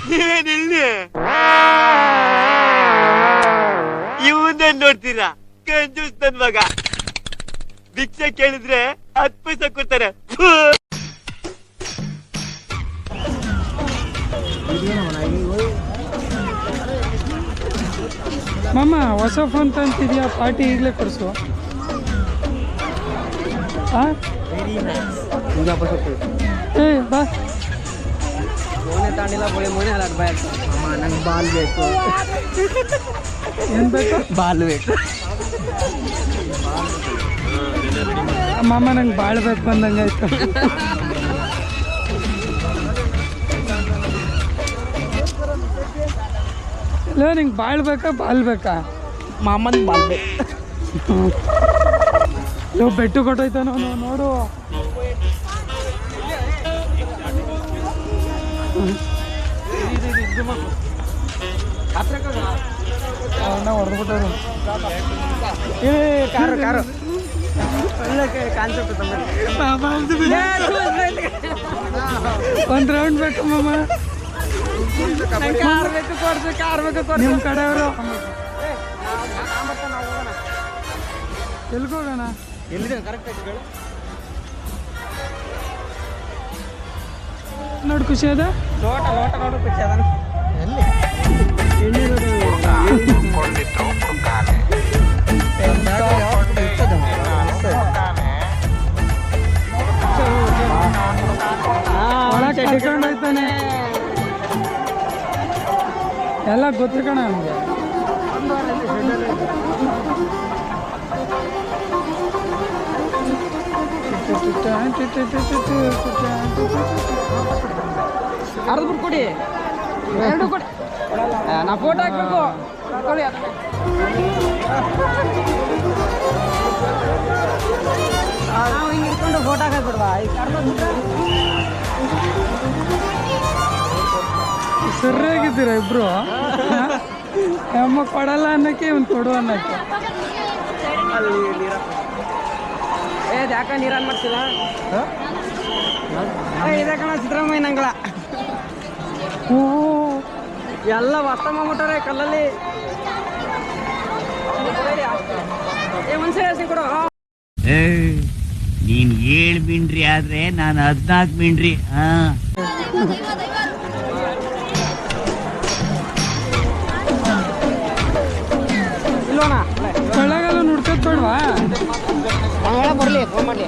ನೀವೇನಿಲ್ಲಿ ಇವನ್ನೇ ನೋಡ್ತೀರಾ? ಕಂಜೂಸ್ ನನ್ ಮಗ. ಭಿಕ್ಷೆ ಕೇಳಿದ್ರೆ 10 ಪೈಸೆ ಕೊಡ್ತಾರೆ. ಮಾಮ ಹೊಸ ಫೋನ್ ತಂತಿದ್ಯಾ? ಪಾರ್ಟಿ ಈಗಲೇ ಕೊಡಿಸು. ಏ ಬಾ. ಮೋನೆ ತಾಂಡಿಲ್ಲ ಬೋಳಿ ಮೋನೆ ಅಲ್ಲ ಬಾಯ್. ಅಮ್ಮ ನಂಗೆ ಬಾಲ್ ಬೇಕು. ಏನು ಬೇಕು? ಬಾಲ್ ಬೇಕು. ಮಾಮ ನಂಗೆ ಬಾಳ್ಬೇಕು ಬಂದಂಗೆ ಆಯ್ತು. ಇಲ್ಲ ನಿಂಗೆ ಬಾಳ್ಬೇಕಾ ಬಾಲ್ ಬೇಕಾ? ಮಾಮನ್ ಬಾಲ್ ಬೇಕು. ನೀವು ಬೆಟ್ಟು ಕೊಟ್ಟೋಯ್ತ ನೋಡು. ಅಣ್ಣ ಹೊಡೆದ್ಬಿಟ್ಟರು. ಏ ಕಾರು ಕಾರು ಒಳ್ಳೆ ಕಾನ್ಸೆಪ್ಟ್. ಒಂದು ರೌಂಡ್ ಬೇಕು ಮಾಮ. ಕಾರ್ ಬೇಕು ಕೊಡ್ಸು, ಕಾರ್ ಬೇಕು ಕೊಡ್ಸು. ನಿಮ್ಮ ಕಡೆಯವರು ಎಲ್ಗೋಗೋಣ? ಎಲ್ಲಿದೆ ಕರೆಕ್ಟ್ ಆಗಿ ಹೇಳು. ನೋಡಿ ಖುಷಿ ಅದ. ಲೋಟ ಲೋಟ ನೋಡು ಖುಷಿ ಅದ. ಎಲ್ಲಿ ಒಳಗೆ ಕಟ್ಕೊಂಡು ಹೋಯ್ತಾನೆ. ಎಲ್ಲ ಗೊತ್ತು ಕಣ ನಮಗೆ. ಅರ್ಧ ಬಿಟ್ಟು ಕೊಡಿ, ಎರಡು ಕೊಡಿ. ನಾ ಫೋಟೋ ಹಾಕ್ಬೇಕು. ಕೊಡಿ ನಾವು ಹಿಂಗೆ ಇಟ್ಕೊಂಡು ಫೋಟೋ ಹಾಕ್ಬಿಡ್ವಾ? ಈಗ ಅರ್ಧ ಬಿಟ್ರೆ ಸರಿಯಾಗಿದ್ದೀರಾ ಇಬ್ರು? ಅಮ್ಮ ಕೊಡಲ್ಲ ಅನ್ನಕ್ಕೆ ಇವ್ನು ಕೊಡು ಅನ್ನಕ್ಕೆ. ಯಾಕ ನೀರನ್ ಮಾಡ್ತಿಲ್ಲ? ಇದೆ ಕಣ ಸಿದ್ದರಾಮಯ್ಯ ನಂಗಳ. ಓ ಎಲ್ಲ ಹೊಸ ಮಾಡ್ಬಿಟ್ಟಾರೆ ಕಲ್ಲಲ್ಲಿ. ಮನ್ಸೆ ಕೊಡು. ನೀನ್ 7 ಮಿಂಡ್ರಿ ಆದ್ರೆ ನಾನು 14 ಮಿಂಡ್ರಿ. ಇಲ್ವಣ ಒಳಗೆಲ್ಲ ನುಡ್ಕೋದ್ ಬೇಡವಾ? ಬರ್ಲಿ ಫೋನ್ ಮಾಡ್ಲಿ.